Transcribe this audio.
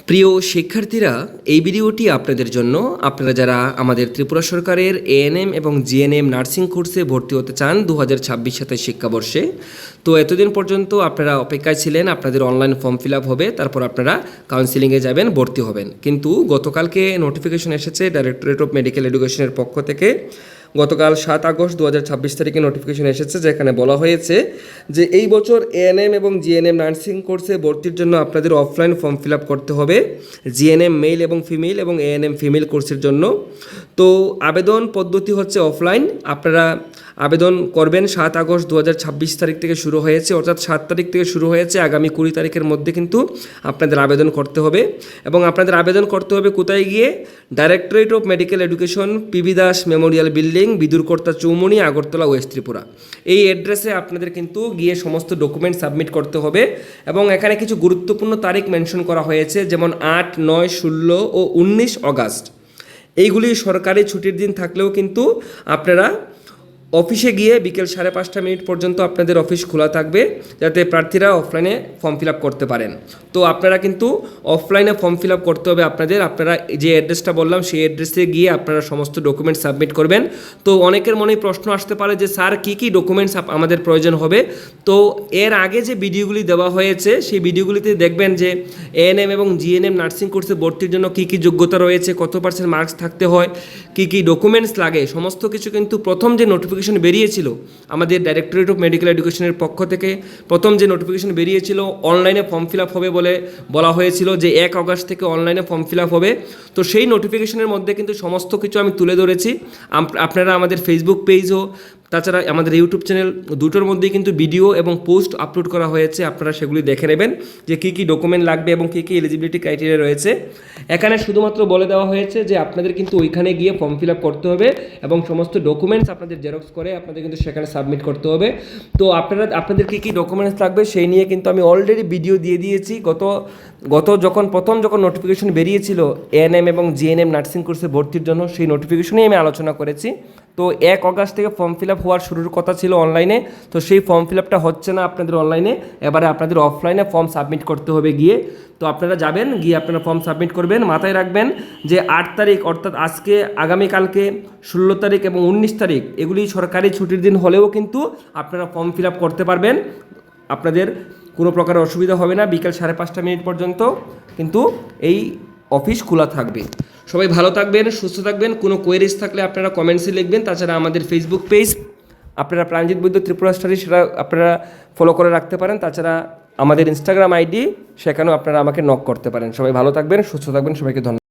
প্রিয় শিক্ষার্থীরা, এই ভিডিওটি আপনাদের জন্য। আপনারা যারা আমাদের ত্রিপুরা সরকারের এএনএম এবং জিএনএম নার্সিং কোর্সে ভর্তি হতে চান 2026-27 শিক্ষাবর্ষে, তো এতদিন পর্যন্ত আপনারা অপেক্ষায় ছিলেন। আপনাদের অনলাইন ফর্ম ফিল আপ হবে, তারপর আপনারা কাউন্সিলিংয়ে যাবেন, ভর্তি হবেন। কিন্তু গতকালকে নোটিফিকেশন এসেছে ডাইরেক্টরেট অফ মেডিকেল এডুকেশনের পক্ষ থেকে। গতকাল 7 আগস্ট 2026 তারিখে নোটিফিকেশন এসেছে, যেখানে বলা হয়েছে যে এই বছর এএনএম এবং জিএনএম নার্সিং কোর্সে ভর্তির জন্য আপনাদের অফলাইন ফর্ম ফিল আপ করতে হবে, জিএনএম মেল এবং ফিমেল এবং এএনএম ফিমেল কোর্সের জন্য। তো আবেদন পদ্ধতি হচ্ছে অফলাইন। আপনারা আবেদন করবেন 7 আগস্ট 2026 তারিখ থেকে শুরু হয়েছে, অর্থাৎ 7 তারিখ থেকে শুরু হয়েছে। আগামী 20 তারিখের মধ্যে কিন্তু আপনাদের আবেদন করতে হবে। এবং আপনাদের আবেদন করতে হবে কোথায় গিয়ে? Directorate of medical education, PB Das memorial building, Bidurkarta Chowmuhani, Agartala, west Tripura. এই অ্যাড্রেসে আপনাদের কিন্তু গিয়ে সমস্ত ডকুমেন্ট সাবমিট করতে হবে। এবং এখানে কিছু গুরুত্বপূর্ণ তারিখ মেনশন করা হয়েছে, যেমন 8, 9, 16 ও 19 আগস্ট। এইগুলি সরকারি ছুটির দিন থাকলেও কিন্তু আপনারা অফিসে গিয়ে বিকেল 5:30 পর্যন্ত আপনাদের অফিস খোলা থাকবে, যাতে প্রার্থীরা অফলাইনে ফর্ম ফিল আপ করতে পারেন। তো আপনারা কিন্তু অফলাইনে ফর্ম ফিল আপ করতে হবে আপনারা যে অ্যাড্রেসটা বললাম সেই অ্যাড্রেসে গিয়ে আপনারা সমস্ত ডকুমেন্ট সাবমিট করবেন। তো অনেকের মনেই প্রশ্ন আসতে পারে যে স্যার কী কী ডকুমেন্টস আমাদের প্রয়োজন হবে। তো এর আগে যে ভিডিওগুলি দেওয়া হয়েছে সেই ভিডিওগুলিতে দেখবেন যে এএনএম এবং জিএনএম নার্সিং কোর্সে ভর্তির জন্য কী কী যোগ্যতা রয়েছে, কত % মার্কস থাকতে হয়, কী কী ডকুমেন্টস লাগে, সমস্ত কিছু কিন্তু প্রথম যে নোটিফিকেশন বেরিয়েছিল আমাদের ডাইরেক্টরেট অফ মেডিকেল এডুকেশনের পক্ষ থেকে, প্রথম যে নোটিফিকেশন বেরিয়েছিল অনলাইনে ফর্ম ফিল আপ হবে বলা হয়েছিল যে 1 আগস্ট থেকে অনলাইনে ফর্ম ফিল আপ হবে। তো সেই নোটিফিকেশনের মধ্যে কিন্তু সমস্ত কিছু আমি তুলে ধরেছি। আপনারা আমাদের ফেসবুক পেজও, তাছাড়া আমাদের ইউটিউব চ্যানেল, দুটোর মধ্যেই কিন্তু ভিডিও এবং পোস্ট আপলোড করা হয়েছে। আপনারা সেগুলি দেখে নেবেন যে কী কী ডকুমেন্ট লাগবে এবং কী কী এলিজিবিলিটি ক্রাইটেরিয়া রয়েছে। এখানে শুধুমাত্র বলে দেওয়া হয়েছে যে আপনাদের কিন্তু ওইখানে গিয়ে ফর্ম ফিল আপ করতে হবে এবং সমস্ত ডকুমেন্টস আপনাদের জেরক্স করে আপনাদের কিন্তু সেখানে সাবমিট করতে হবে। তো আপনাদের কী কী ডকুমেন্টস লাগবে সেই নিয়ে কিন্তু আমি অলরেডি ভিডিও দিয়ে দিয়েছি। প্রথম যখন নোটিফিকেশন বেরিয়েছিল এএনএম এবং জিএনএম নার্সিং কোর্সে ভর্তির জন্য, সেই নোটিফিকেশনেই আমি আলোচনা করেছি। তো 1 আগস্ট থেকে ফর্ম ফিল আপ হওয়ার শুরুর কথা ছিল অনলাইনে, তো সেই ফর্ম ফিল আপটা হচ্ছে না আপনাদের অনলাইনে। এবারে আপনাদের অফলাইনে ফর্ম সাবমিট করতে হবে গিয়ে। তো আপনারা যাবেন, গিয়ে আপনারা ফর্ম সাবমিট করবেন। মাথায় রাখবেন যে 8 তারিখ অর্থাৎ আজকে, আগামীকালকে 16 তারিখ এবং 19 তারিখ এগুলি সরকারি ছুটির দিন হলেও কিন্তু আপনারা ফর্ম ফিল আপ করতে পারবেন। আপনাদের কোনো প্রকার অসুবিধা হবে না। বিকেল 5:30 পর্যন্ত কিন্তু এই অফিস খোলা থাকবে। সবাই ভালো থাকবেন, সুস্থ থাকবেন। কোনো কোয়েরিজ থাকলে আপনারা কমেন্টসে লিখবেন। তাছাড়া আমাদের ফেসবুক পেজ আপনারা প্রাণজিৎ বৈদ্য ত্রিপুরা স্টাডি, সেটা আপনারা ফলো করে রাখতে পারেন। তাছাড়া আমাদের ইনস্টাগ্রাম আইডি, সেখানেও আপনারা আমাকে নক করতে পারেন। সবাই ভালো থাকবেন, সুস্থ থাকবেন। সবাইকে ধন্যবাদ।